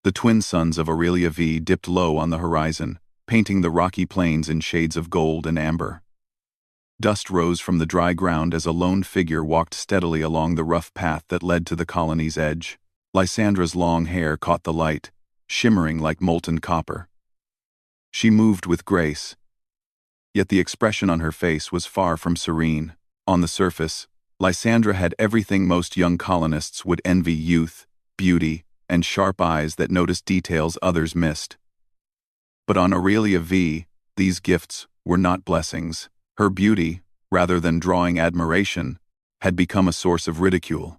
The twin suns of Aurelia V dipped low on the horizon, painting the rocky plains in shades of gold and amber. Dust rose from the dry ground as a lone figure walked steadily along the rough path that led to the colony's edge. Lysandra's long hair caught the light, shimmering like molten copper. She moved with grace, yet the expression on her face was far from serene. On the surface, Lysandra had everything most young colonists would envy: youth, beauty, and sharp eyes that noticed details others missed. But on Aurelia V, these gifts were not blessings. Her beauty, rather than drawing admiration, had become a source of ridicule.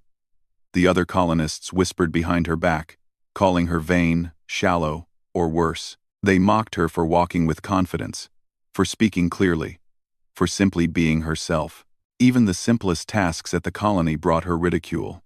The other colonists whispered behind her back, calling her vain, shallow, or worse. They mocked her for walking with confidence, for speaking clearly, for simply being herself. Even the simplest tasks at the colony brought her ridicule.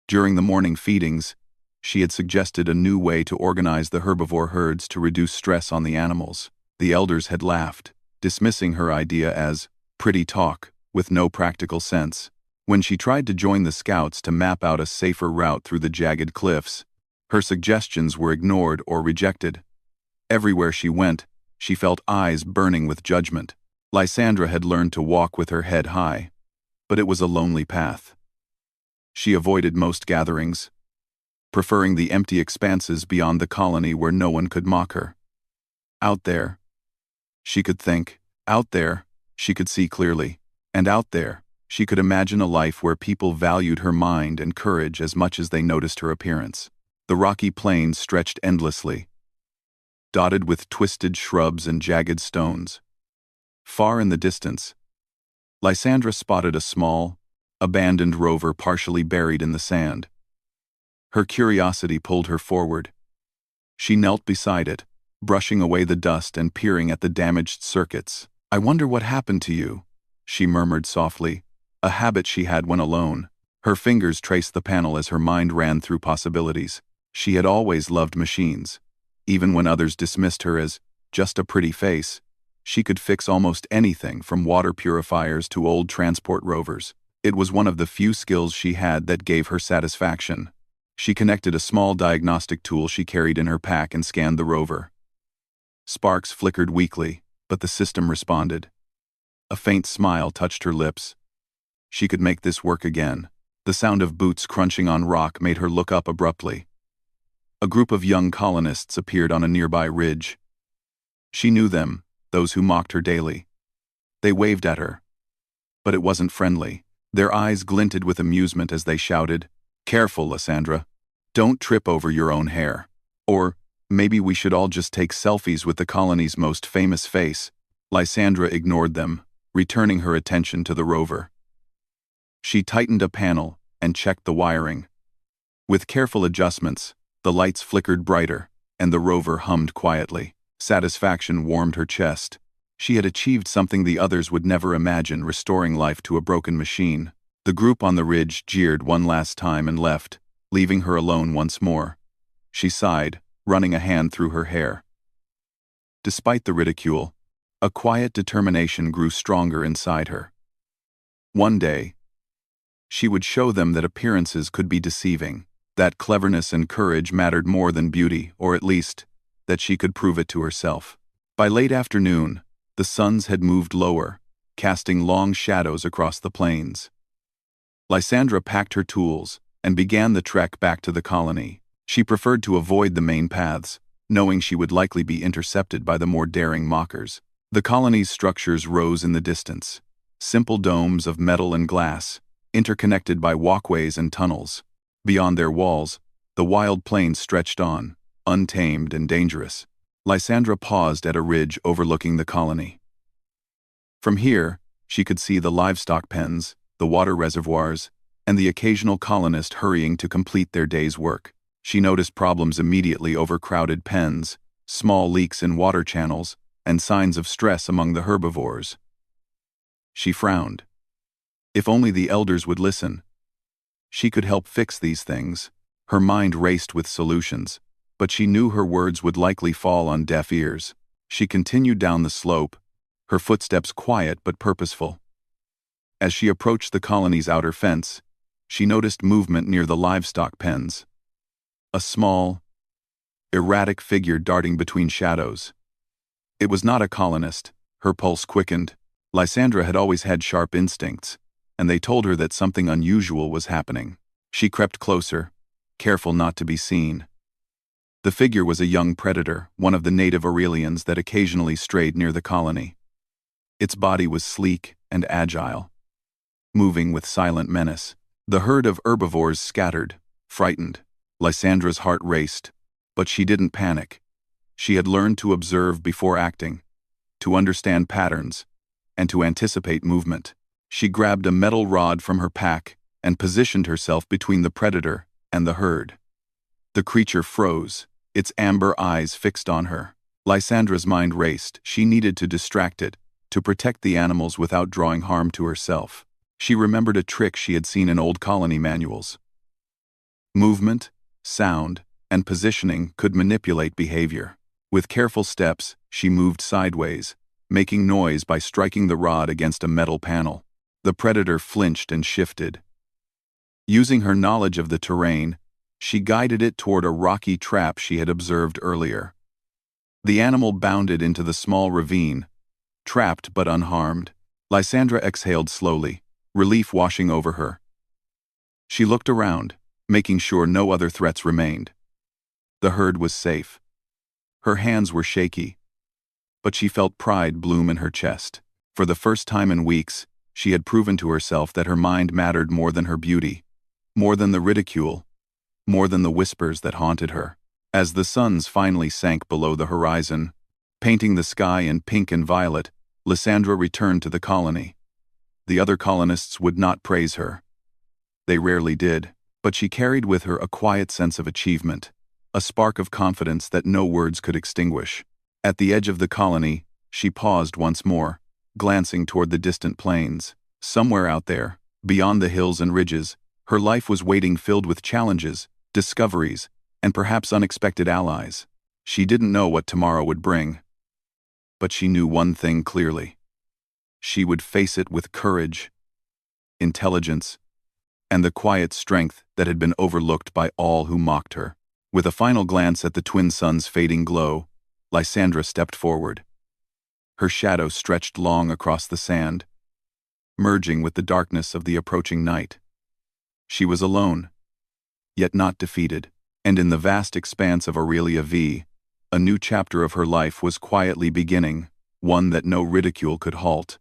During the morning feedings, she had suggested a new way to organize the herbivore herds to reduce stress on the animals. The elders had laughed, dismissing her idea as pretty talk with no practical sense. When she tried to join the scouts to map out a safer route through the jagged cliffs, her suggestions were ignored or rejected. Everywhere she went, she felt eyes burning with judgment. Lysandra had learned to walk with her head high, but it was a lonely path. She avoided most gatherings, preferring the empty expanses beyond the colony where no one could mock her. Out there, she could think. Out there, she could see clearly. And out there, she could imagine a life where people valued her mind and courage as much as they noticed her appearance. The rocky plains stretched endlessly, dotted with twisted shrubs and jagged stones. Far in the distance, Lysandra spotted a small, abandoned rover partially buried in the sand. Her curiosity pulled her forward. She knelt beside it, brushing away the dust and peering at the damaged circuits. "I wonder what happened to you," she murmured softly, a habit she had when alone. Her fingers traced the panel as her mind ran through possibilities. She had always loved machines. Even when others dismissed her as just a pretty face, she could fix almost anything from water purifiers to old transport rovers. It was one of the few skills she had that gave her satisfaction. She connected a small diagnostic tool she carried in her pack and scanned the rover. Sparks flickered weakly, but the system responded. A faint smile touched her lips. She could make this work again. The sound of boots crunching on rock made her look up abruptly. A group of young colonists appeared on a nearby ridge. She knew them, those who mocked her daily. They waved at her, but it wasn't friendly. Their eyes glinted with amusement as they shouted, "Careful, Lysandra. Don't trip over your own hair." Or, "Maybe we should all just take selfies with the colony's most famous face." Lysandra ignored them, returning her attention to the rover. She tightened a panel and checked the wiring. With careful adjustments, the lights flickered brighter, and the rover hummed quietly. Satisfaction warmed her chest. She had achieved something the others would never imagine: restoring life to a broken machine. The group on the ridge jeered one last time and left, leaving her alone once more. She sighed, running a hand through her hair. Despite the ridicule, a quiet determination grew stronger inside her. One day, she would show them that appearances could be deceiving, that cleverness and courage mattered more than beauty, or at least, that she could prove it to herself. By late afternoon, the suns had moved lower, casting long shadows across the plains. Lysandra packed her tools and began the trek back to the colony. She preferred to avoid the main paths, knowing she would likely be intercepted by the more daring mockers. The colony's structures rose in the distance, simple domes of metal and glass, interconnected by walkways and tunnels. Beyond their walls, the wild plains stretched on, untamed and dangerous. Lysandra paused at a ridge overlooking the colony. From here, she could see the livestock pens, the water reservoirs, and the occasional colonist hurrying to complete their day's work. She noticed problems immediately: overcrowded pens, small leaks in water channels, and signs of stress among the herbivores. She frowned. If only the elders would listen. She could help fix these things. Her mind raced with solutions, but she knew her words would likely fall on deaf ears. She continued down the slope, her footsteps quiet but purposeful. As she approached the colony's outer fence, she noticed movement near the livestock pens. A small, erratic figure darting between shadows. It was not a colonist. Her pulse quickened. Lysandra had always had sharp instincts, and they told her that something unusual was happening. She crept closer, careful not to be seen. The figure was a young predator, one of the native Aurelians that occasionally strayed near the colony. Its body was sleek and agile, moving with silent menace. The herd of herbivores scattered, frightened. Lysandra's heart raced, but she didn't panic. She had learned to observe before acting, to understand patterns, and to anticipate movement. She grabbed a metal rod from her pack and positioned herself between the predator and the herd. The creature froze, its amber eyes fixed on her. Lysandra's mind raced. She needed to distract it, to protect the animals without drawing harm to herself. She remembered a trick she had seen in old colony manuals. Movement, sound, and positioning could manipulate behavior. With careful steps, she moved sideways, making noise by striking the rod against a metal panel. The predator flinched and shifted. Using her knowledge of the terrain, she guided it toward a rocky trap she had observed earlier. The animal bounded into the small ravine, trapped but unharmed. Lysandra exhaled slowly, relief washing over her. She looked around, making sure no other threats remained. The herd was safe. Her hands were shaky, but she felt pride bloom in her chest. For the first time in weeks, she had proven to herself that her mind mattered more than her beauty, more than the ridicule, more than the whispers that haunted her. As the suns finally sank below the horizon, painting the sky in pink and violet, Lysandra returned to the colony. The other colonists would not praise her. They rarely did, but she carried with her a quiet sense of achievement, a spark of confidence that no words could extinguish. At the edge of the colony, she paused once more, glancing toward the distant plains. Somewhere out there, beyond the hills and ridges, her life was waiting, filled with challenges, discoveries, and perhaps unexpected allies. She didn't know what tomorrow would bring, but she knew one thing clearly. She would face it with courage, intelligence, and the quiet strength that had been overlooked by all who mocked her. With a final glance at the twin suns' fading glow, Lysandra stepped forward. Her shadow stretched long across the sand, merging with the darkness of the approaching night. She was alone, yet not defeated, and in the vast expanse of Aurelia V, a new chapter of her life was quietly beginning, one that no ridicule could halt,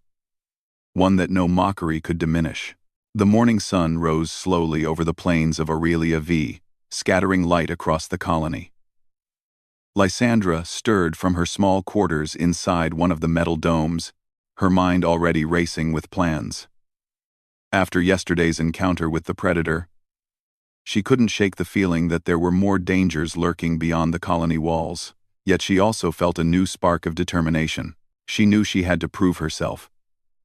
one that no mockery could diminish. The morning sun rose slowly over the plains of Aurelia V, scattering light across the colony. Lysandra stirred from her small quarters inside one of the metal domes, her mind already racing with plans. After yesterday's encounter with the predator, she couldn't shake the feeling that there were more dangers lurking beyond the colony walls. Yet she also felt a new spark of determination. She knew she had to prove herself,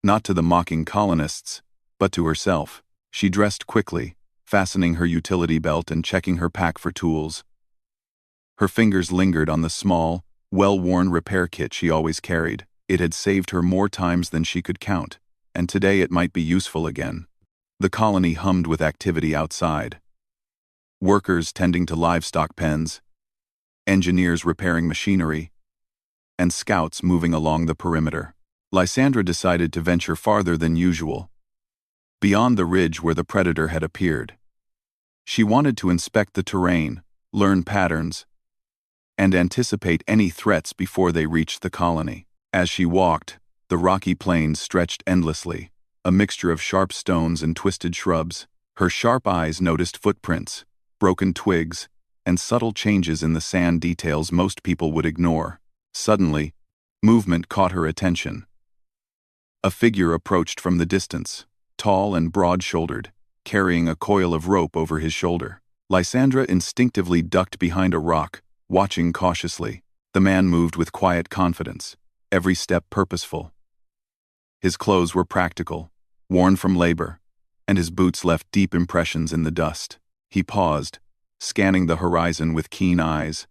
not to the mocking colonists, but to herself. She dressed quickly, fastening her utility belt and checking her pack for tools. Her fingers lingered on the small, well-worn repair kit she always carried. It had saved her more times than she could count, and today it might be useful again. The colony hummed with activity outside. Workers tending to livestock pens, engineers repairing machinery, and scouts moving along the perimeter. Lysandra decided to venture farther than usual, beyond the ridge where the predator had appeared. She wanted to inspect the terrain, learn patterns, and anticipate any threats before they reached the colony. As she walked, the rocky plains stretched endlessly, a mixture of sharp stones and twisted shrubs. Her sharp eyes noticed footprints, broken twigs, and subtle changes in the sand details most people would ignore. Suddenly, movement caught her attention. A figure approached from the distance, tall and broad-shouldered, carrying a coil of rope over his shoulder. Lysandra instinctively ducked behind a rock, watching cautiously. The man moved with quiet confidence, every step purposeful. His clothes were practical, worn from labor, and his boots left deep impressions in the dust. He paused, scanning the horizon with keen eyes.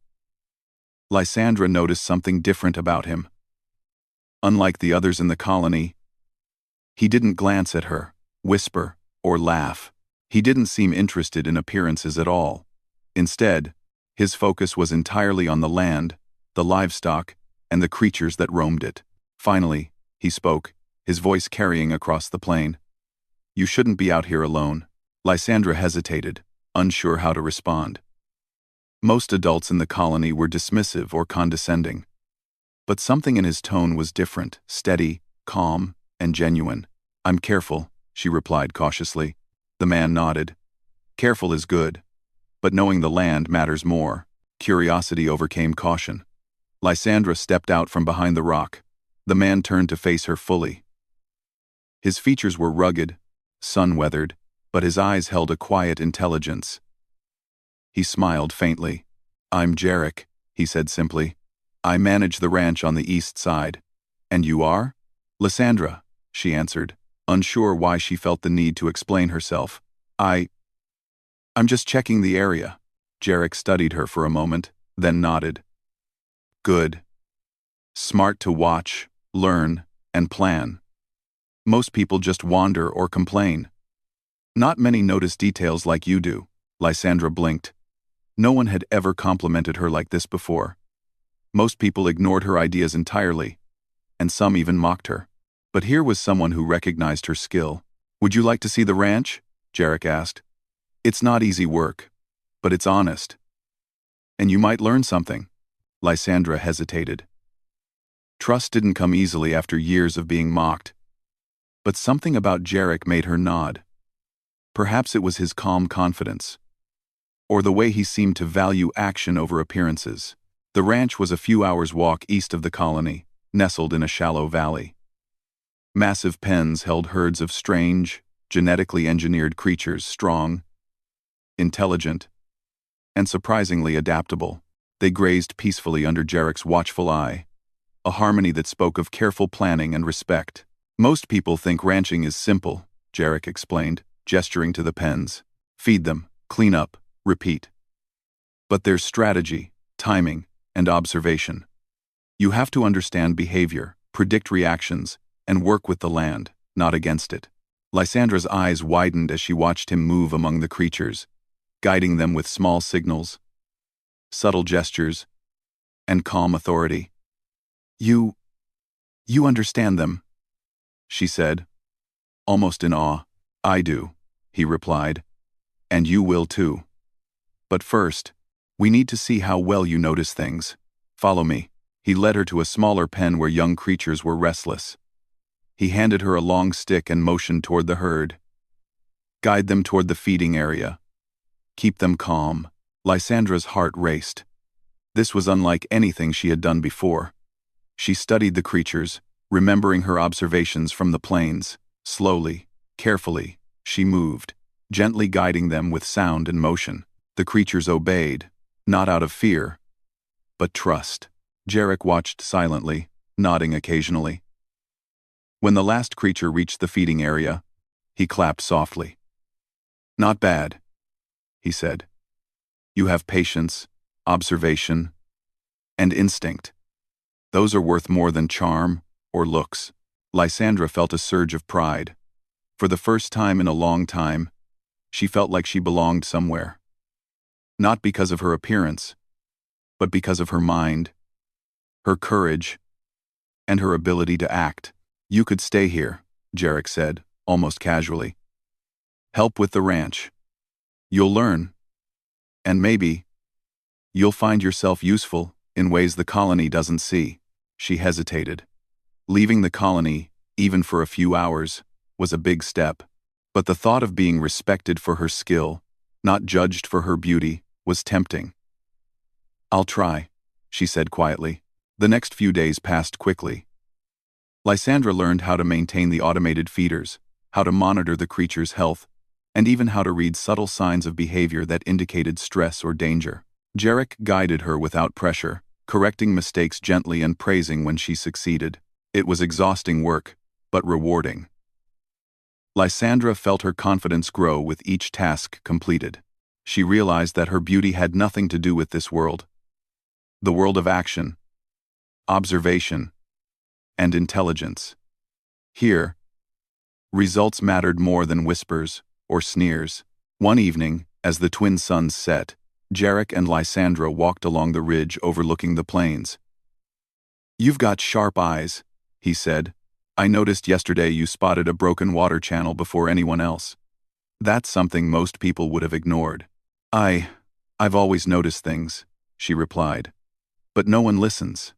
Lysandra noticed something different about him. Unlike the others in the colony, he didn't glance at her, whisper, or laugh. He didn't seem interested in appearances at all. Instead, His focus was entirely on the land, the livestock, and the creatures that roamed it. Finally, he spoke, his voice carrying across the plain. "You shouldn't be out here alone." Lysandra hesitated, unsure how to respond. Most adults in the colony were dismissive or condescending. But something in his tone was different, steady, calm, and genuine. "I'm careful," she replied cautiously. The man nodded. "Careful is good. But knowing the land matters more." Curiosity overcame caution. Lysandra stepped out from behind the rock. The man turned to face her fully. His features were rugged, sun-weathered, but his eyes held a quiet intelligence. He smiled faintly. "I'm Jarek," he said simply. "I manage the ranch on the east side." "And you are?" "Lysandra," she answered, unsure why she felt the need to explain herself. I'm just checking the area." Jarek studied her for a moment, then nodded. "Good. Smart to watch, learn, and plan. Most people just wander or complain. Not many notice details like you do." Lysandra blinked. No one had ever complimented her like this before. Most people ignored her ideas entirely, and some even mocked her. But here was someone who recognized her skill. "Would you like to see the ranch?" Jarek asked. "It's not easy work, but it's honest. And you might learn something." Lysandra hesitated. Trust didn't come easily after years of being mocked. But something about Jarek made her nod. Perhaps it was his calm confidence, or the way he seemed to value action over appearances. The ranch was a few hours' walk east of the colony, nestled in a shallow valley. Massive pens held herds of strange, genetically engineered creatures, strong, intelligent, and surprisingly adaptable. They grazed peacefully under Jarek's watchful eye, a harmony that spoke of careful planning and respect. "Most people think ranching is simple," Jarek explained, gesturing to the pens. "Feed them, clean up, repeat. But there's strategy, timing, and observation. You have to understand behavior, predict reactions, and work with the land, not against it." Lysandra's eyes widened as she watched him move among the creatures, guiding them with small signals, subtle gestures, and calm authority. You understand them," she said, almost in awe. "I do," he replied, "and you will too. But first, we need to see how well you notice things. Follow me." He led her to a smaller pen where young creatures were restless. He handed her a long stick and motioned toward the herd. "Guide them toward the feeding area. Keep them calm." Lysandra's heart raced. This was unlike anything she had done before. She studied the creatures, remembering her observations from the plains. Slowly, carefully, she moved, gently guiding them with sound and motion. The creatures obeyed, not out of fear, but trust. Jarek watched silently, nodding occasionally. When the last creature reached the feeding area, he clapped softly. "Not bad," he said. "You have patience, observation, and instinct. Those are worth more than charm or looks." Lysandra felt a surge of pride. For the first time in a long time, she felt like she belonged somewhere. Not because of her appearance, but because of her mind, her courage, and her ability to act. "You could stay here," Jarek said, almost casually. "Help with the ranch. You'll learn. And maybe you'll find yourself useful in ways the colony doesn't see." She hesitated. Leaving the colony, even for a few hours, was a big step. But the thought of being respected for her skill, not judged for her beauty, was tempting. "I'll try," she said quietly. The next few days passed quickly. Lysandra learned how to maintain the automated feeders, how to monitor the creature's health, and even how to read subtle signs of behavior that indicated stress or danger. Jarek guided her without pressure, correcting mistakes gently and praising when she succeeded. It was exhausting work, but rewarding. Lysandra felt her confidence grow with each task completed. She realized that her beauty had nothing to do with this world. The world of action, observation, and intelligence. Here, results mattered more than whispers or sneers. One evening, as the twin suns set, Jarek and Lysandra walked along the ridge overlooking the plains. "You've got sharp eyes," he said. "I noticed yesterday you spotted a broken water channel before anyone else. That's something most people would have ignored." I've always noticed things," she replied. "But no one listens.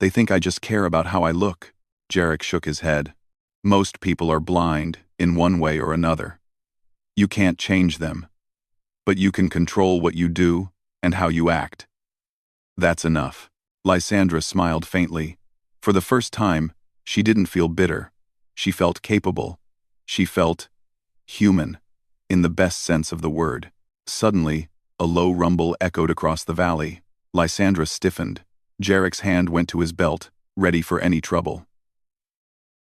They think I just care about how I look." Jarek shook his head. "Most people are blind, in one way or another. You can't change them. But you can control what you do and how you act. That's enough." Lysandra smiled faintly. For the first time, she didn't feel bitter. She felt capable. She felt human, in the best sense of the word. Suddenly, a low rumble echoed across the valley. Lysandra stiffened. Jarek's hand went to his belt, ready for any trouble.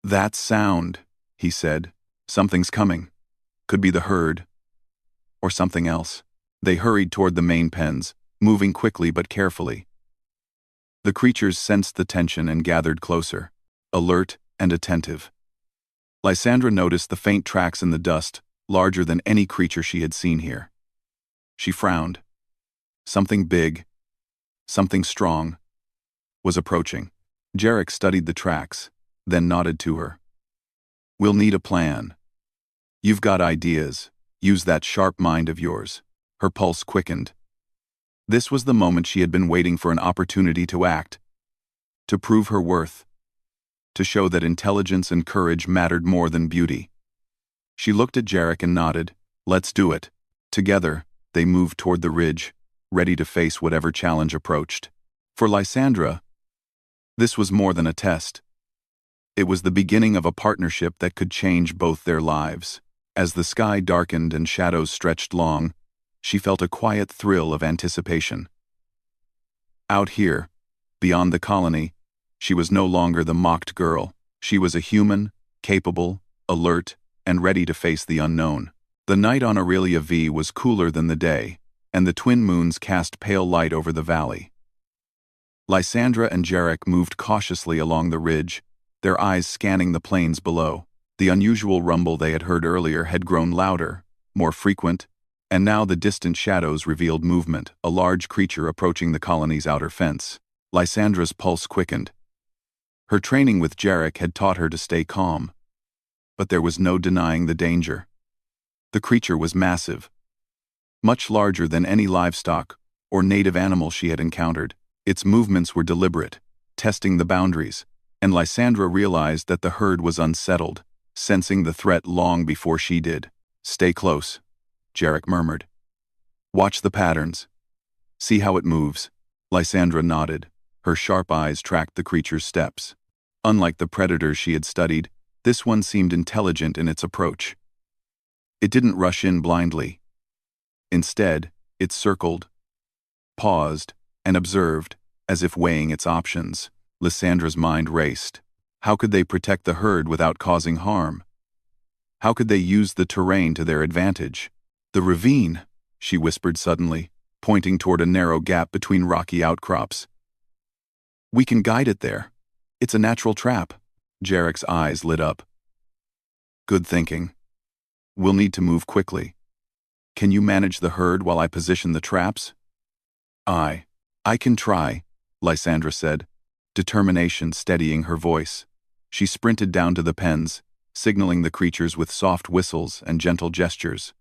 "That sound," he said. "Something's coming. Could be the herd. Or something else." They hurried toward the main pens, moving quickly but carefully. The creatures sensed the tension and gathered closer, alert and attentive. Lysandra noticed the faint tracks in the dust, larger than any creature she had seen here. She frowned. Something big, something strong, was approaching. Jarek studied the tracks, then nodded to her. "We'll need a plan. You've got ideas. Use that sharp mind of yours." Her pulse quickened. This was the moment she had been waiting for, an opportunity to act, to prove her worth, to show that intelligence and courage mattered more than beauty. She looked at Jarek and nodded. "Let's do it." Together, they moved toward the ridge, ready to face whatever challenge approached. For Lysandra, this was more than a test. It was the beginning of a partnership that could change both their lives. As the sky darkened and shadows stretched long, she felt a quiet thrill of anticipation. Out here, beyond the colony, she was no longer the mocked girl. She was a human, capable, alert, and ready to face the unknown. The night on Aurelia V was cooler than the day, and the twin moons cast pale light over the valley. Lysandra and Jarek moved cautiously along the ridge, their eyes scanning the plains below. The unusual rumble they had heard earlier had grown louder, more frequent, and now the distant shadows revealed movement, a large creature approaching the colony's outer fence. Lysandra's pulse quickened. Her training with Jarek had taught her to stay calm. But there was no denying the danger. The creature was massive, much larger than any livestock or native animal she had encountered. Its movements were deliberate, testing the boundaries, and Lysandra realized that the herd was unsettled, sensing the threat long before she did. "Stay close," Jarek murmured. "Watch the patterns. See how it moves." Lysandra nodded. Her sharp eyes tracked the creature's steps. Unlike the predators she had studied, this one seemed intelligent in its approach. It didn't rush in blindly. Instead, it circled, paused, and observed, as if weighing its options. Lysandra's mind raced. How could they protect the herd without causing harm? How could they use the terrain to their advantage? "The ravine," she whispered suddenly, pointing toward a narrow gap between rocky outcrops. "We can guide it there. It's a natural trap." Jarek's eyes lit up. "Good thinking. We'll need to move quickly. Can you manage the herd while I position the traps?" I can try," Lysandra said, determination steadying her voice. She sprinted down to the pens, signaling the creatures with soft whistles and gentle gestures.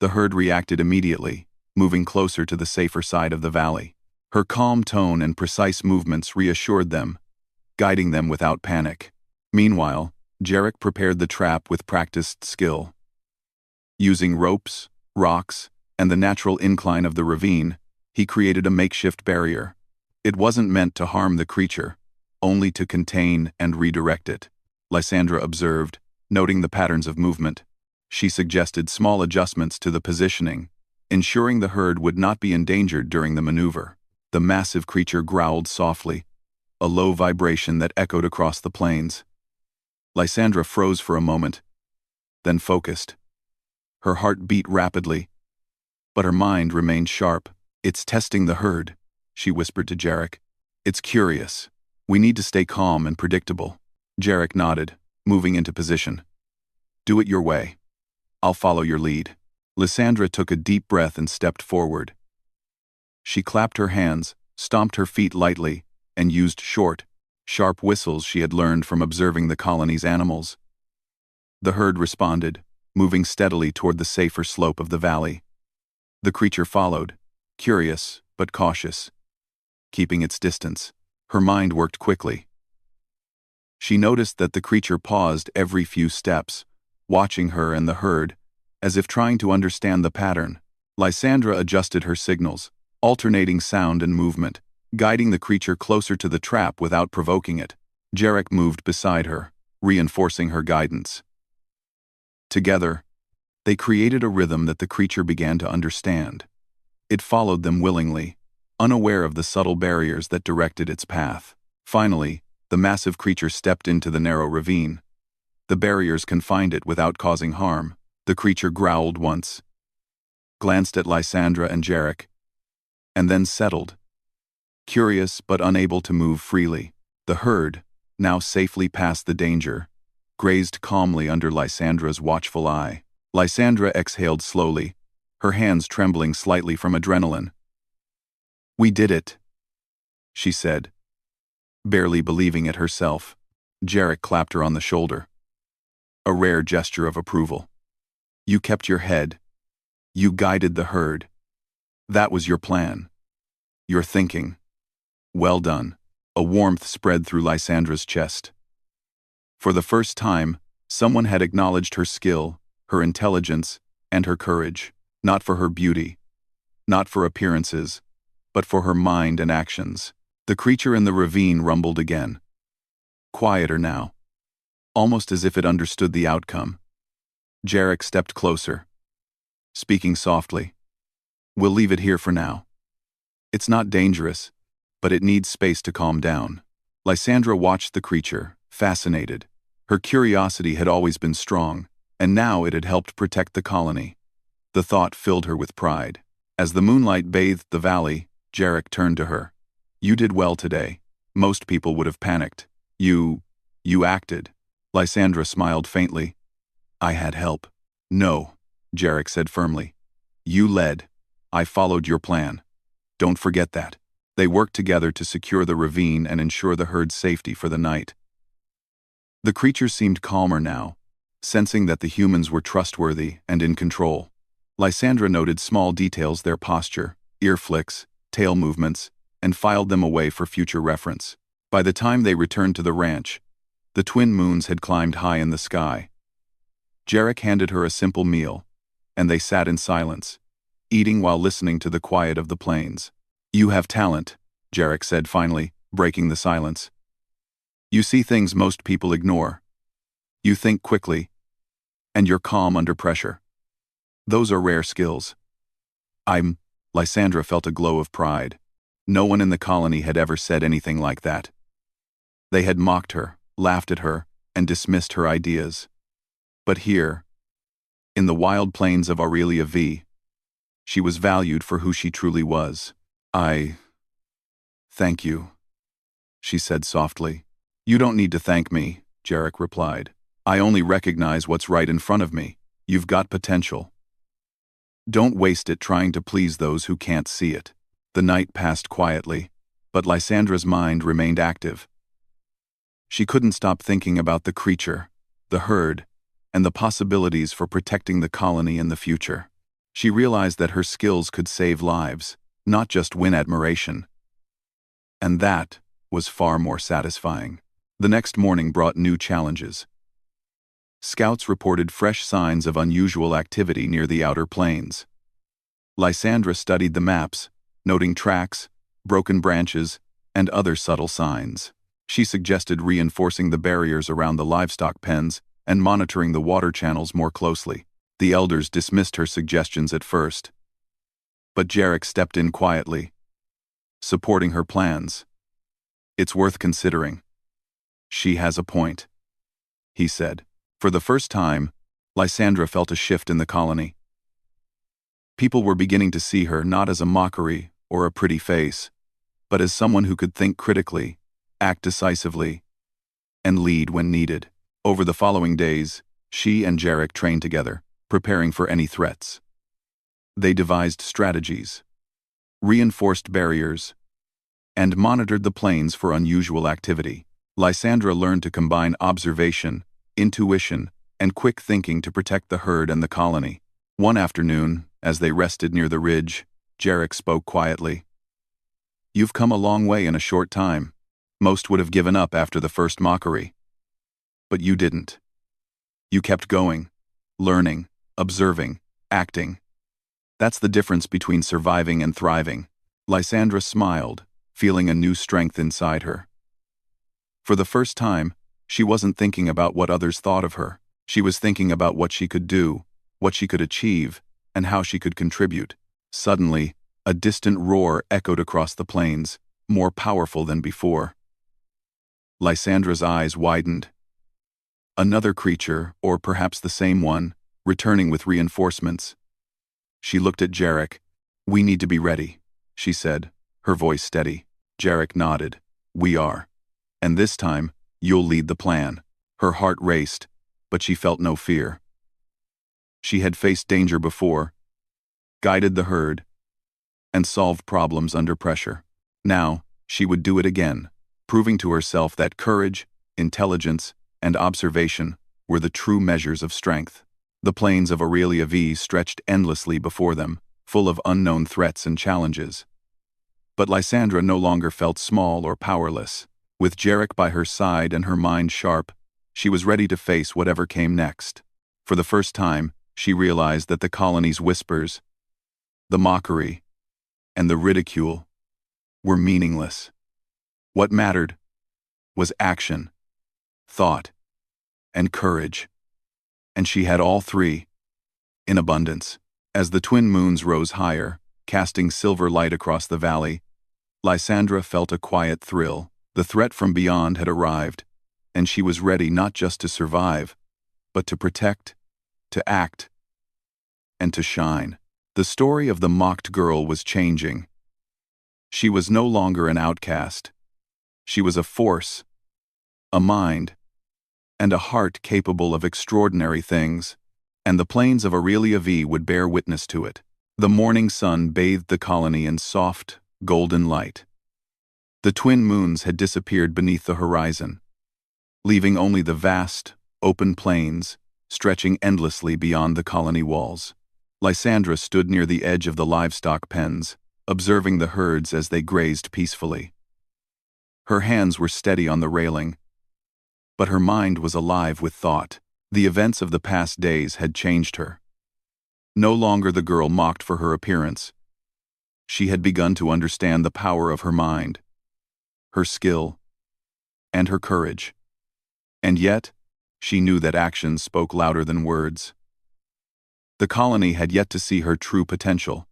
The herd reacted immediately, moving closer to the safer side of the valley. Her calm tone and precise movements reassured them, guiding them without panic. Meanwhile, Jarek prepared the trap with practiced skill. Using ropes, rocks, and the natural incline of the ravine, he created a makeshift barrier. It wasn't meant to harm the creature, only to contain and redirect it. Lysandra observed, noting the patterns of movement. She suggested small adjustments to the positioning, ensuring the herd would not be endangered during the maneuver. The massive creature growled softly, a low vibration that echoed across the plains. Lysandra froze for a moment, then focused. Her heart beat rapidly, but her mind remained sharp. "It's testing the herd," she whispered to Jarek. "It's curious. We need to stay calm and predictable." Jarek nodded, moving into position. "Do it your way. I'll follow your lead." Lysandra took a deep breath and stepped forward, She clapped her hands, stomped her feet lightly, and used short, sharp whistles she had learned from observing the colony's animals. The herd responded, moving steadily toward the safer slope of the valley. The creature followed, curious but cautious. Keeping its distance, her mind worked quickly. She noticed that the creature paused every few steps, watching her and the herd, as if trying to understand the pattern. Lysandra adjusted her signals, alternating sound and movement, guiding the creature closer to the trap without provoking it. Jarek moved beside her, reinforcing her guidance. Together, they created a rhythm that the creature began to understand. It followed them willingly, unaware of the subtle barriers that directed its path. Finally, the massive creature stepped into the narrow ravine. The barriers confined it without causing harm. The creature growled once, glanced at Lysandra and Jarek, and then settled. Curious but unable to move freely, the herd, now safely past the danger, grazed calmly under Lysandra's watchful eye. Lysandra exhaled slowly, her hands trembling slightly from adrenaline. "We did it," she said, barely believing it herself. Jarek clapped her on the shoulder. A rare gesture of approval. "You kept your head. You guided the herd. That was your plan. Your thinking. Well done." A warmth spread through Lysandra's chest. For the first time, someone had acknowledged her skill, her intelligence, and her courage, not for her beauty, not for appearances, but for her mind and actions. The creature in the ravine rumbled again. Quieter now, almost as if it understood the outcome. Jarek stepped closer, speaking softly. "We'll leave it here for now. It's not dangerous, but it needs space to calm down." Lysandra watched the creature, fascinated. Her curiosity had always been strong, and now it had helped protect the colony. The thought filled her with pride. As the moonlight bathed the valley, Jarek turned to her. "You did well today. Most people would have panicked. You acted." Lysandra smiled faintly. "I had help." "No," Jarek said firmly. "You led. I followed your plan. Don't forget that." They worked together to secure the ravine and ensure the herd's safety for the night. The creature seemed calmer now, sensing that the humans were trustworthy and in control. Lysandra noted small details: their posture, ear flicks, tail movements, and filed them away for future reference. By the time they returned to the ranch, the twin moons had climbed high in the sky. Jarek handed her a simple meal, and they sat in silence, eating while listening to the quiet of the plains. "You have talent," Jarek said finally, breaking the silence. "You see things most people ignore. You think quickly, and you're calm under pressure. Those are rare skills." Lysandra felt a glow of pride. No one in the colony had ever said anything like that. They had mocked her, laughed at her, and dismissed her ideas. But here, in the wild plains of Aurelia V, she was valued for who she truly was. Thank you," she said softly. "You don't need to thank me," Jarek replied. "I only recognize what's right in front of me. You've got potential. Don't waste it trying to please those who can't see it." The night passed quietly, but Lysandra's mind remained active. She couldn't stop thinking about the creature, the herd, and the possibilities for protecting the colony in the future. She realized that her skills could save lives, not just win admiration. And that was far more satisfying. The next morning brought new challenges. Scouts reported fresh signs of unusual activity near the outer plains. Lysandra studied the maps, noting tracks, broken branches, and other subtle signs. She suggested reinforcing the barriers around the livestock pens and monitoring the water channels more closely. The elders dismissed her suggestions at first, but Jarek stepped in quietly, supporting her plans. "It's worth considering. She has a point," he said. For the first time, Lysandra felt a shift in the colony. People were beginning to see her not as a mockery or a pretty face, but as someone who could think critically, act decisively, and lead when needed. Over the following days, she and Jarek trained together, preparing for any threats. They devised strategies, reinforced barriers, and monitored the plains for unusual activity. Lysandra learned to combine observation, intuition, and quick thinking to protect the herd and the colony. One afternoon, as they rested near the ridge, Jarek spoke quietly. "You've come a long way in a short time. Most would have given up after the first mockery. But you didn't. You kept going, learning, observing, acting. That's the difference between surviving and thriving." Lysandra smiled, feeling a new strength inside her. For the first time, she wasn't thinking about what others thought of her. She was thinking about what she could do, what she could achieve, and how she could contribute. Suddenly, a distant roar echoed across the plains, more powerful than before. Lysandra's eyes widened. Another creature, or perhaps the same one, returning with reinforcements. She looked at Jarek. "We need to be ready," she said, her voice steady. Jarek nodded. "We are. And this time, you'll lead the plan." Her heart raced, but she felt no fear. She had faced danger before, guided the herd, and solved problems under pressure. Now, she would do it again, proving to herself that courage, intelligence, and observation were the true measures of strength. The plains of Aurelia V stretched endlessly before them, full of unknown threats and challenges. But Lysandra no longer felt small or powerless. With Jarek by her side and her mind sharp, she was ready to face whatever came next. For the first time, she realized that the colony's whispers, the mockery, and the ridicule were meaningless. What mattered was action, thought, and courage. And she had all three, in abundance. As the twin moons rose higher, casting silver light across the valley, Lysandra felt a quiet thrill. The threat from beyond had arrived, and she was ready not just to survive, but to protect, to act, and to shine. The story of the mocked girl was changing. She was no longer an outcast. She was a force, a mind, and a heart capable of extraordinary things, and the plains of Aurelia V would bear witness to it. The morning sun bathed the colony in soft, golden light. The twin moons had disappeared beneath the horizon, leaving only the vast, open plains, stretching endlessly beyond the colony walls. Lysandra stood near the edge of the livestock pens, observing the herds as they grazed peacefully. Her hands were steady on the railing, but her mind was alive with thought. The events of the past days had changed her. No longer the girl mocked for her appearance. She had begun to understand the power of her mind, her skill, and her courage. And yet, she knew that actions spoke louder than words. The colony had yet to see her true potential,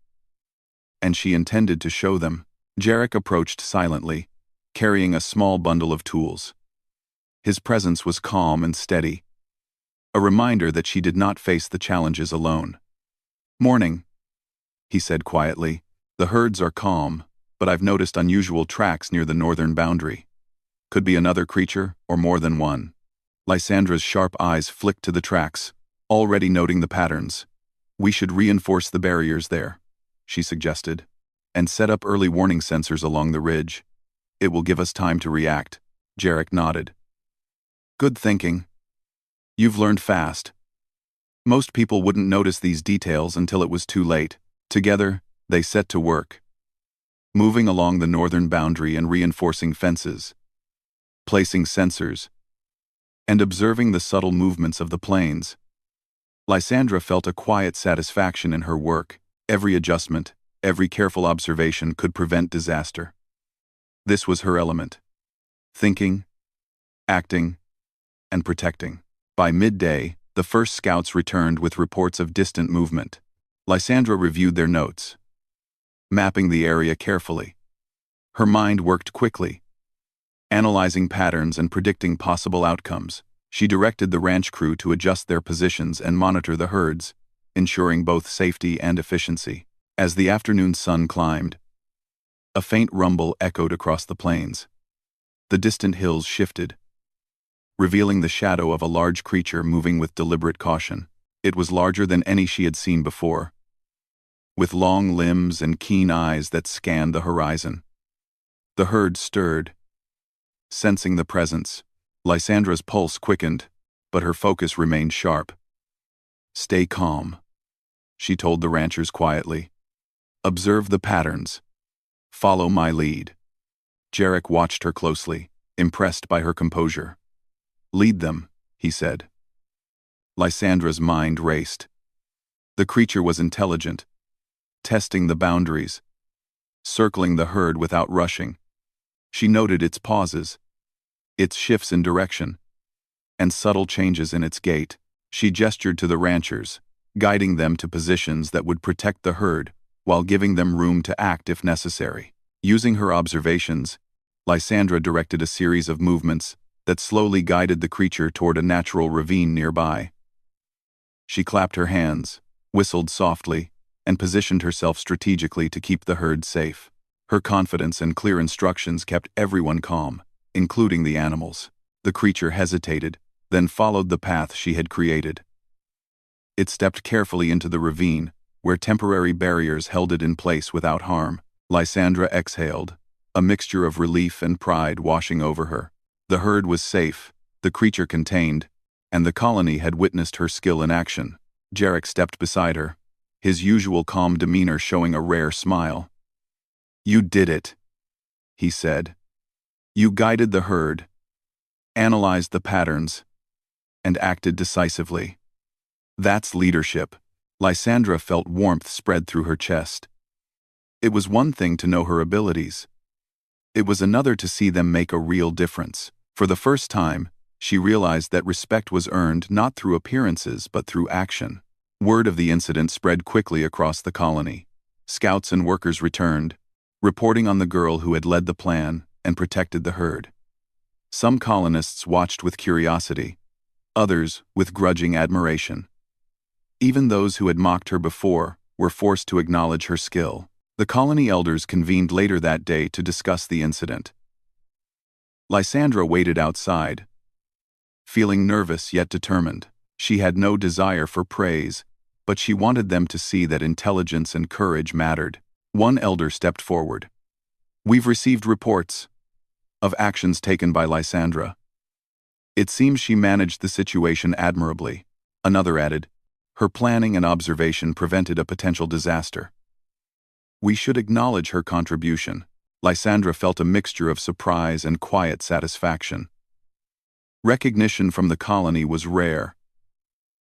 and she intended to show them. Jarek approached silently, carrying a small bundle of tools. His presence was calm and steady, a reminder that she did not face the challenges alone. "Morning," he said quietly. "The herds are calm, but I've noticed unusual tracks near the northern boundary. Could be another creature, or more than one." Lysandra's sharp eyes flicked to the tracks, already noting the patterns. "We should reinforce the barriers there," she suggested, "and set up early warning sensors along the ridge. It will give us time to react." Jarek nodded. "Good thinking. You've learned fast." Most people wouldn't notice these details until it was too late. Together, they set to work, moving along the northern boundary and reinforcing fences, placing sensors, and observing the subtle movements of the plains. Lysandra felt a quiet satisfaction in her work. Every adjustment, every careful observation could prevent disaster. This was her element: thinking, acting, and protecting. By midday, the first scouts returned with reports of distant movement. Lysandra reviewed their notes, mapping the area carefully. Her mind worked quickly, analyzing patterns and predicting possible outcomes. She directed the ranch crew to adjust their positions and monitor the herds, ensuring both safety and efficiency. As the afternoon sun climbed, a faint rumble echoed across the plains. The distant hills shifted, revealing the shadow of a large creature moving with deliberate caution. It was larger than any she had seen before, with long limbs and keen eyes that scanned the horizon. The herd stirred. Sensing the presence, Lysandra's pulse quickened, but her focus remained sharp. "Stay calm," she told the ranchers quietly. "Observe the patterns. Follow my lead." Jarek watched her closely, impressed by her composure. "Lead them," he said. Lysandra's mind raced. The creature was intelligent, testing the boundaries, circling the herd without rushing. She noted its pauses, its shifts in direction, and subtle changes in its gait. She gestured to the ranchers, guiding them to positions that would protect the herd while giving them room to act if necessary. Using her observations, Lysandra directed a series of movements that slowly guided the creature toward a natural ravine nearby. She clapped her hands, whistled softly, and positioned herself strategically to keep the herd safe. Her confidence and clear instructions kept everyone calm, including the animals. The creature hesitated, then followed the path she had created. It stepped carefully into the ravine, where temporary barriers held it in place without harm. Lysandra exhaled, a mixture of relief and pride washing over her. The herd was safe, the creature contained, and the colony had witnessed her skill in action. Jarek stepped beside her, his usual calm demeanor showing a rare smile. "You did it," he said. "You guided the herd, analyzed the patterns, and acted decisively. That's leadership." Lysandra felt warmth spread through her chest. It was one thing to know her abilities. It was another to see them make a real difference. For the first time, she realized that respect was earned not through appearances but through action. Word of the incident spread quickly across the colony. Scouts and workers returned, reporting on the girl who had led the plan and protected the herd. Some colonists watched with curiosity, others with grudging admiration. Even those who had mocked her before were forced to acknowledge her skill. The colony elders convened later that day to discuss the incident. Lysandra waited outside, feeling nervous yet determined. She had no desire for praise, but she wanted them to see that intelligence and courage mattered. One elder stepped forward. "We've received reports of actions taken by Lysandra. It seems she managed the situation admirably." Another added, "Her planning and observation prevented a potential disaster. We should acknowledge her contribution." Lysandra felt a mixture of surprise and quiet satisfaction. Recognition from the colony was rare,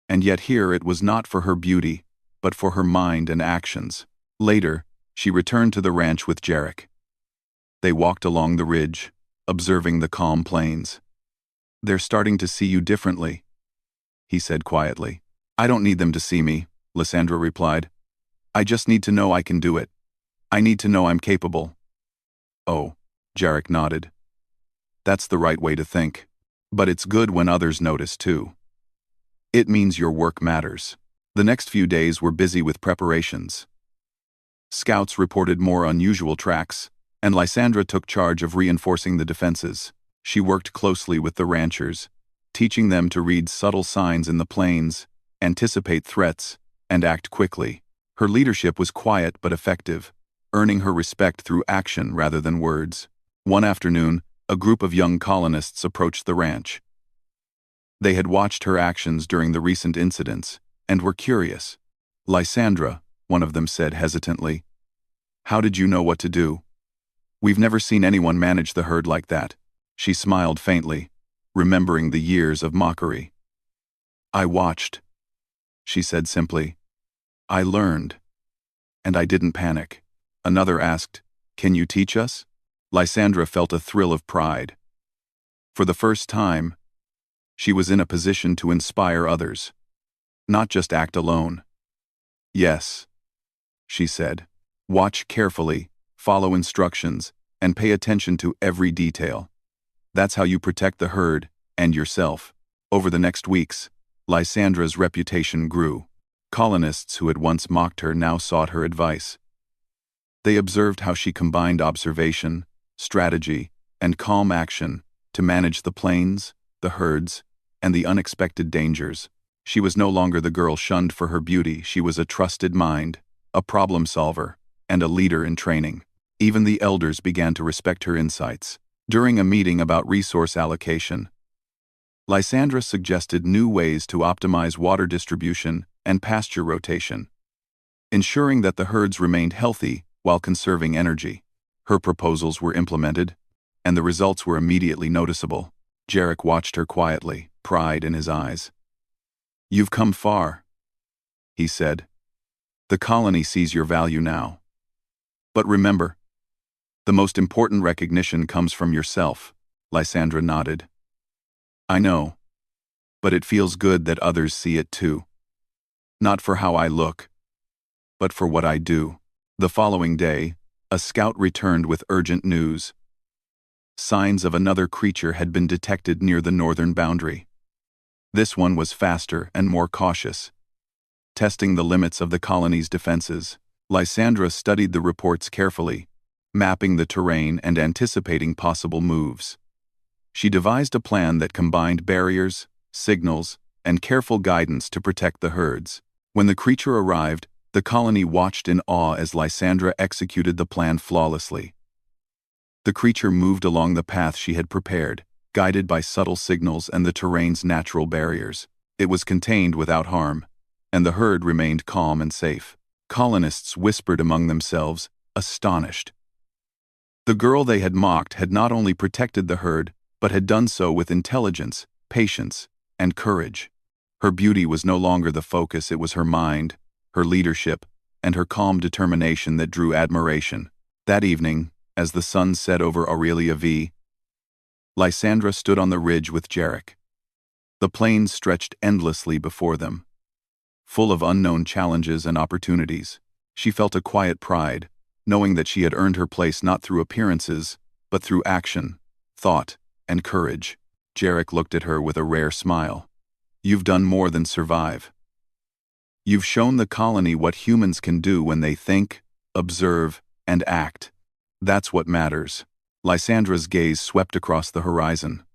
and yet here it was not for her beauty, but for her mind and actions. Later, she returned to the ranch with Jarek. They walked along the ridge, observing the calm plains. "They're starting to see you differently," he said quietly. "I don't need them to see me," Lysandra replied. "I just need to know I can do it. I need to know I'm capable." "Oh," Jarek nodded. "That's the right way to think. But it's good when others notice too. It means your work matters." The next few days were busy with preparations. Scouts reported more unusual tracks, and Lysandra took charge of reinforcing the defenses. She worked closely with the ranchers, teaching them to read subtle signs in the plains, anticipate threats, and act quickly. Her leadership was quiet but effective, earning her respect through action rather than words. One afternoon, a group of young colonists approached the ranch. They had watched her actions during the recent incidents and were curious. "Lysandra," one of them said hesitantly, "how did you know what to do? We've never seen anyone manage the herd like that." She smiled faintly, remembering the years of mockery. "I watched," she said simply. "I learned. And I didn't panic." Another asked, "Can you teach us?" Lysandra felt a thrill of pride. For the first time, she was in a position to inspire others, not just act alone. "Yes," she said. "Watch carefully, follow instructions, and pay attention to every detail. That's how you protect the herd and yourself." Over the next weeks, Lysandra's reputation grew. Colonists who had once mocked her now sought her advice. They observed how she combined observation, strategy, and calm action to manage the plains, the herds, and the unexpected dangers. She was no longer the girl shunned for her beauty, she was a trusted mind, a problem solver, and a leader in training. Even the elders began to respect her insights. During a meeting about resource allocation, Lysandra suggested new ways to optimize water distribution and pasture rotation, ensuring that the herds remained healthy while conserving energy. Her proposals were implemented, and the results were immediately noticeable. Jarek watched her quietly, pride in his eyes. "You've come far," he said. "The colony sees your value now. But remember, the most important recognition comes from yourself." Lysandra nodded. "I know, but it feels good that others see it too. Not for how I look, but for what I do." The following day, a scout returned with urgent news. Signs of another creature had been detected near the northern boundary. This one was faster and more cautious. Testing the limits of the colony's defenses, Lysandra studied the reports carefully, mapping the terrain and anticipating possible moves. She devised a plan that combined barriers, signals, and careful guidance to protect the herds. When the creature arrived, the colony watched in awe as Lysandra executed the plan flawlessly. The creature moved along the path she had prepared, guided by subtle signals and the terrain's natural barriers. It was contained without harm, and the herd remained calm and safe. Colonists whispered among themselves, astonished. The girl they had mocked had not only protected the herd, but had done so with intelligence, patience, and courage. Her beauty was no longer the focus, it was her mind, her leadership, and her calm determination that drew admiration. That evening, as the sun set over Aurelia V, Lysandra stood on the ridge with Jarek. The plains stretched endlessly before them, full of unknown challenges and opportunities. She felt a quiet pride, knowing that she had earned her place not through appearances, but through action, thought, and courage. Jarek looked at her with a rare smile. "You've done more than survive. You've shown the colony what humans can do when they think, observe, and act. That's what matters." Lysandra's gaze swept across the horizon.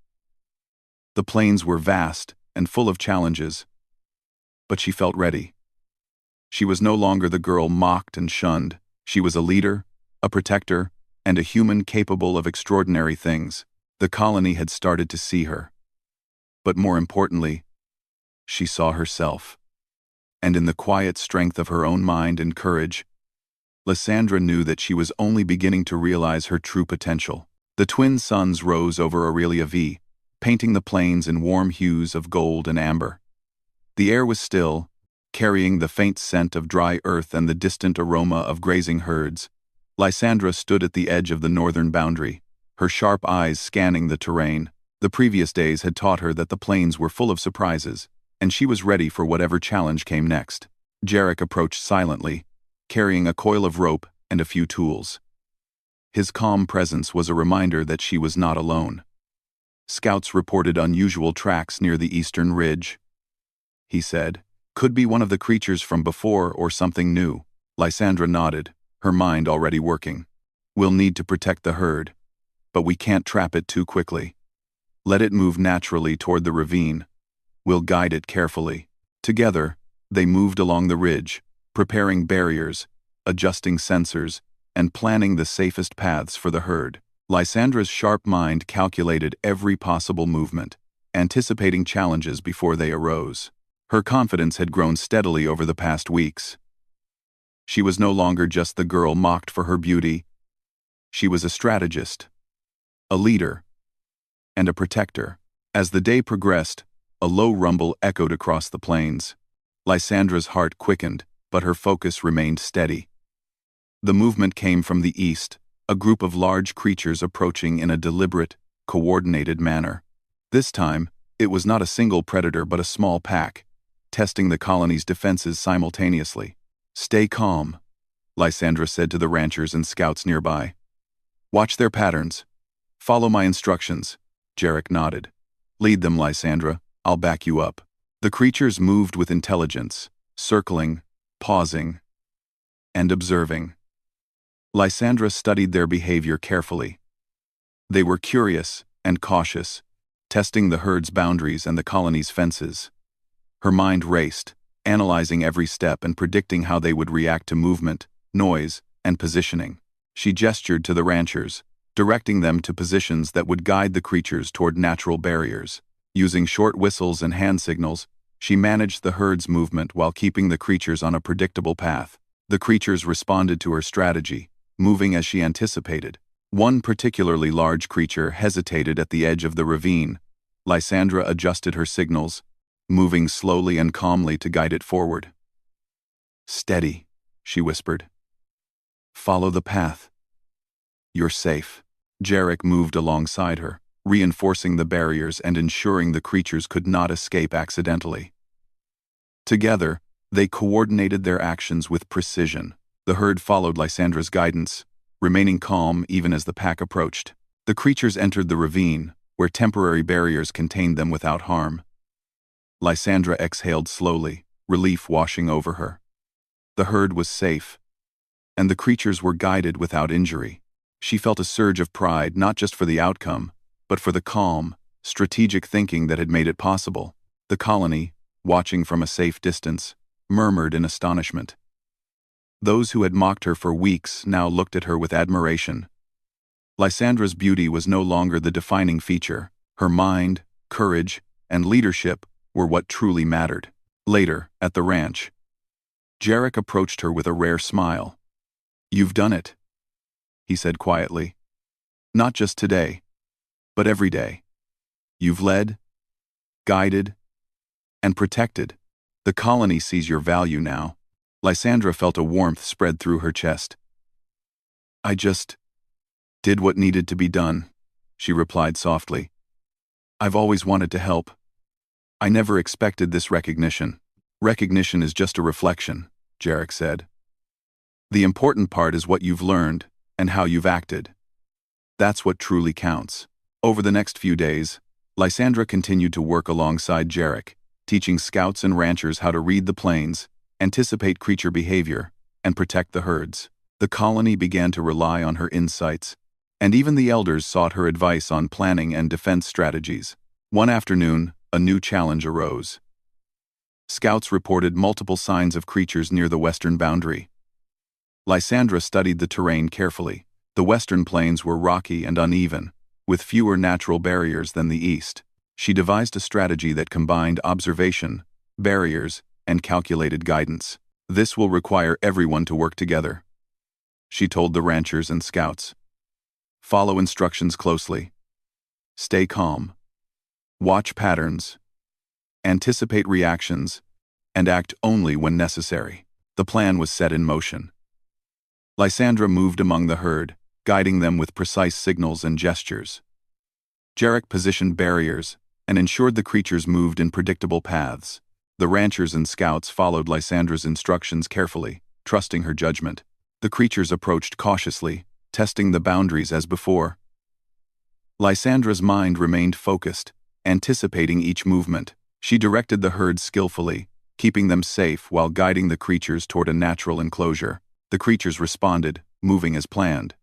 The plains were vast and full of challenges, but she felt ready. She was no longer the girl mocked and shunned. She was a leader, a protector, and a human capable of extraordinary things. The colony had started to see her. But more importantly, she saw herself. And in the quiet strength of her own mind and courage, Lysandra knew that she was only beginning to realize her true potential. The twin suns rose over Aurelia V, painting the plains in warm hues of gold and amber. The air was still, carrying the faint scent of dry earth and the distant aroma of grazing herds. Lysandra stood at the edge of the northern boundary, her sharp eyes scanning the terrain. The previous days had taught her that the plains were full of surprises, and she was ready for whatever challenge came next. Jarek approached silently, carrying a coil of rope and a few tools. His calm presence was a reminder that she was not alone. "Scouts reported unusual tracks near the eastern ridge," he said. "Could be one of the creatures from before or something new." Lysandra nodded, her mind already working. "We'll need to protect the herd, but we can't trap it too quickly. Let it move naturally toward the ravine. We'll guide it carefully." Together, they moved along the ridge, preparing barriers, adjusting sensors, and planning the safest paths for the herd. Lysandra's sharp mind calculated every possible movement, anticipating challenges before they arose. Her confidence had grown steadily over the past weeks. She was no longer just the girl mocked for her beauty. She was a strategist, a leader, and a protector. As the day progressed, a low rumble echoed across the plains. Lysandra's heart quickened, but her focus remained steady. The movement came from the east, a group of large creatures approaching in a deliberate, coordinated manner. This time, it was not a single predator but a small pack, testing the colony's defenses simultaneously. "Stay calm," Lysandra said to the ranchers and scouts nearby. "Watch their patterns. Follow my instructions." Jarek nodded. "Lead them, Lysandra. I'll back you up." The creatures moved with intelligence, circling, pausing, and observing. Lysandra studied their behavior carefully. They were curious and cautious, testing the herd's boundaries and the colony's fences. Her mind raced, analyzing every step and predicting how they would react to movement, noise, and positioning. She gestured to the ranchers, directing them to positions that would guide the creatures toward natural barriers. Using short whistles and hand signals, she managed the herd's movement while keeping the creatures on a predictable path. The creatures responded to her strategy, moving as she anticipated. One particularly large creature hesitated at the edge of the ravine. Lysandra adjusted her signals, moving slowly and calmly to guide it forward. "Steady," she whispered. "Follow the path. You're safe." Jarek moved alongside her, reinforcing the barriers and ensuring the creatures could not escape accidentally. Together, they coordinated their actions with precision. The herd followed Lysandra's guidance, remaining calm even as the pack approached. The creatures entered the ravine, where temporary barriers contained them without harm. Lysandra exhaled slowly, relief washing over her. The herd was safe, and the creatures were guided without injury. She felt a surge of pride not just for the outcome, but for the calm, strategic thinking that had made it possible. The colony, watching from a safe distance, murmured in astonishment. Those who had mocked her for weeks now looked at her with admiration. Lysandra's beauty was no longer the defining feature. Her mind, courage, and leadership were what truly mattered. Later, at the ranch, Jarek approached her with a rare smile. "You've done it," he said quietly. "Not just today, but every day. You've led, guided, and protected. The colony sees your value now." Lysandra felt a warmth spread through her chest. "I just did what needed to be done," she replied softly. "I've always wanted to help. I never expected this recognition." "Recognition is just a reflection," Jarek said. "The important part is what you've learned and how you've acted. That's what truly counts." Over the next few days, Lysandra continued to work alongside Jarek, teaching scouts and ranchers how to read the plains, anticipate creature behavior, and protect the herds. The colony began to rely on her insights, and even the elders sought her advice on planning and defense strategies. One afternoon, a new challenge arose. Scouts reported multiple signs of creatures near the western boundary. Lysandra studied the terrain carefully. The western plains were rocky and uneven, with fewer natural barriers than the east. She devised a strategy that combined observation, barriers, and calculated guidance. "This will require everyone to work together," she told the ranchers and scouts. "Follow instructions closely. Stay calm. Watch patterns. Anticipate reactions, and act only when necessary." The plan was set in motion. Lysandra moved among the herd, guiding them with precise signals and gestures. Jarek positioned barriers and ensured the creatures moved in predictable paths. The ranchers and scouts followed Lysandra's instructions carefully, trusting her judgment. The creatures approached cautiously, testing the boundaries as before. Lysandra's mind remained focused, anticipating each movement. She directed the herd skillfully, keeping them safe while guiding the creatures toward a natural enclosure. The creatures responded, moving as planned.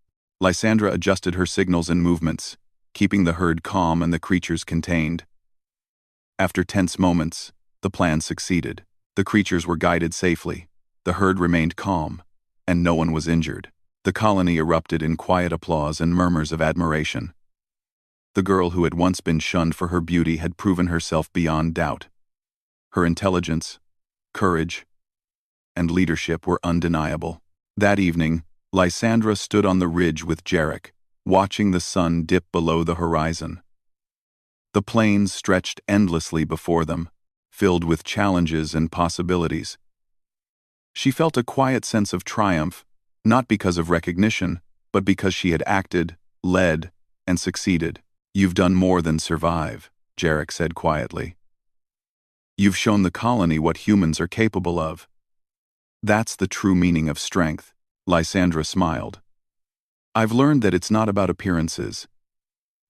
Lysandra adjusted her signals and movements, keeping the herd calm and the creatures contained. After tense moments, the plan succeeded. The creatures were guided safely, the herd remained calm, and no one was injured. The colony erupted in quiet applause and murmurs of admiration. The girl who had once been shunned for her beauty had proven herself beyond doubt. Her intelligence, courage, and leadership were undeniable. That evening, Lysandra stood on the ridge with Jarek, watching the sun dip below the horizon. The plains stretched endlessly before them, filled with challenges and possibilities. She felt a quiet sense of triumph, not because of recognition, but because she had acted, led, and succeeded. "You've done more than survive," Jarek said quietly. "You've shown the colony what humans are capable of. That's the true meaning of strength." Lysandra smiled. "I've learned that it's not about appearances.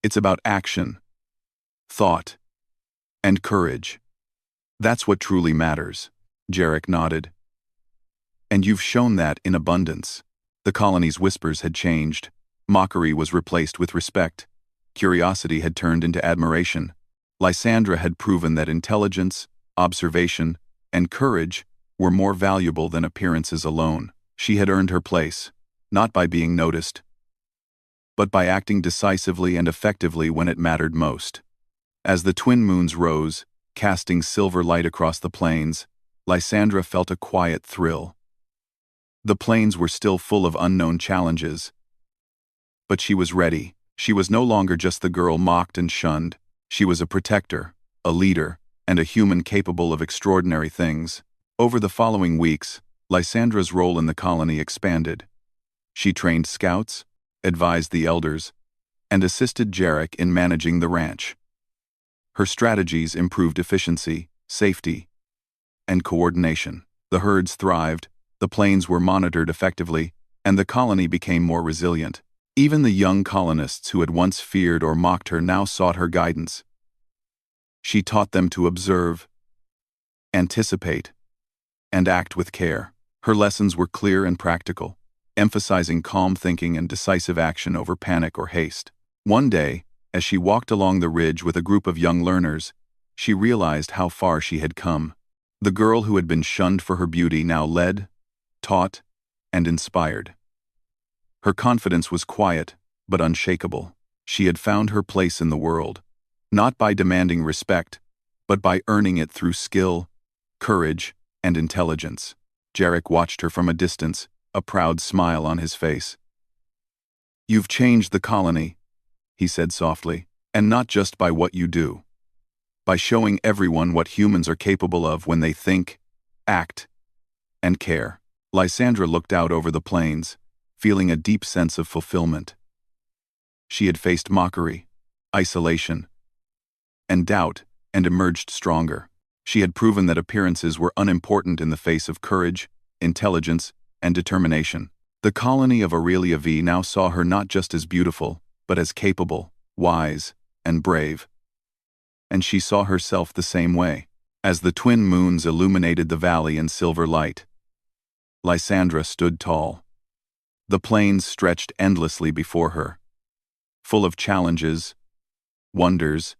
It's about action, thought, and courage. That's what truly matters." Jarek nodded. "And you've shown that in abundance." The colony's whispers had changed. Mockery was replaced with respect. Curiosity had turned into admiration. Lysandra had proven that intelligence, observation, and courage were more valuable than appearances alone. She had earned her place, not by being noticed, but by acting decisively and effectively when it mattered most. As the twin moons rose, casting silver light across the plains, Lysandra felt a quiet thrill. The plains were still full of unknown challenges, but she was ready. She was no longer just the girl mocked and shunned. She was a protector, a leader, and a human capable of extraordinary things. Over the following weeks, Lysandra's role in the colony expanded. She trained scouts, advised the elders, and assisted Jarek in managing the ranch. Her strategies improved efficiency, safety, and coordination. The herds thrived, the plains were monitored effectively, and the colony became more resilient. Even the young colonists who had once feared or mocked her now sought her guidance. She taught them to observe, anticipate, and act with care. Her lessons were clear and practical, emphasizing calm thinking and decisive action over panic or haste. One day, as she walked along the ridge with a group of young learners, she realized how far she had come. The girl who had been shunned for her beauty now led, taught, and inspired. Her confidence was quiet, but unshakable. She had found her place in the world, not by demanding respect, but by earning it through skill, courage, and intelligence. Jarek watched her from a distance, a proud smile on his face. "You've changed the colony," he said softly, "and not just by what you do. By showing everyone what humans are capable of when they think, act, and care." Lysandra looked out over the plains, feeling a deep sense of fulfillment. She had faced mockery, isolation, and doubt, and emerged stronger. She had proven that appearances were unimportant in the face of courage, intelligence, and determination. The colony of Aurelia V now saw her not just as beautiful, but as capable, wise, and brave. And she saw herself the same way. As the twin moons illuminated the valley in silver light, Lysandra stood tall. The plains stretched endlessly before her, full of challenges, wonders,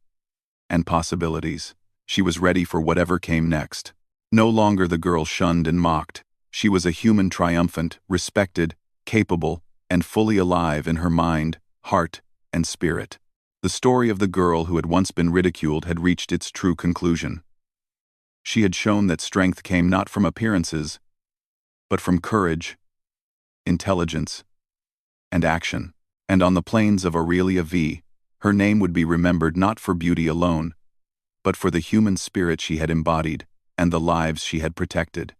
and possibilities. She was ready for whatever came next. No longer the girl shunned and mocked. She was a human triumphant, respected, capable, and fully alive in her mind, heart, and spirit. The story of the girl who had once been ridiculed had reached its true conclusion. She had shown that strength came not from appearances, but from courage, intelligence, and action. And on the plains of Aurelia V, her name would be remembered not for beauty alone, but for the human spirit she had embodied and the lives she had protected.